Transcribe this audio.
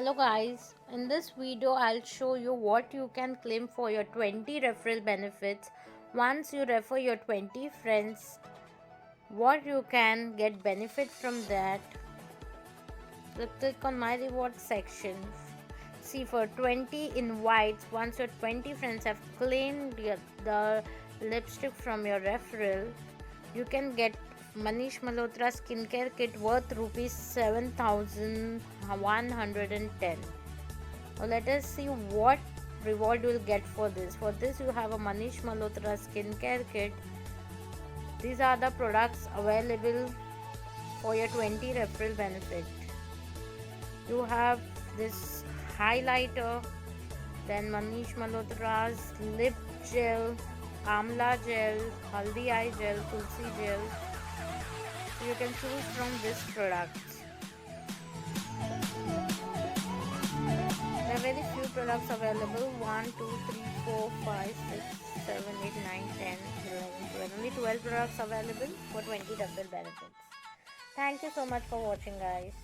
Hello guys, in this video I'll show you what you can claim for your 20 referral benefits. Once you refer your 20 friends, what you can get benefit from that. So click on my reward section. See, for 20 invites, once your 20 friends have claimed the lipstick from your referral, you can get Manish Malhotra skincare kit worth rupees 7,110. Now let us see what reward you will get for this. For this you have a Manish Malhotra skincare kit. These are the products available for your 20 referral benefit. You have this highlighter, then Manish Malhotra's lip gel, amla gel, haldi eye gel, tulsi gel. So you can choose from this product. There are very few products available: 1, 2, 3, 4, 5, 6, 7, 8, 9, 10, 11, 12. Only 12 products available for 20 referral benefits. Thank you so much for watching, guys.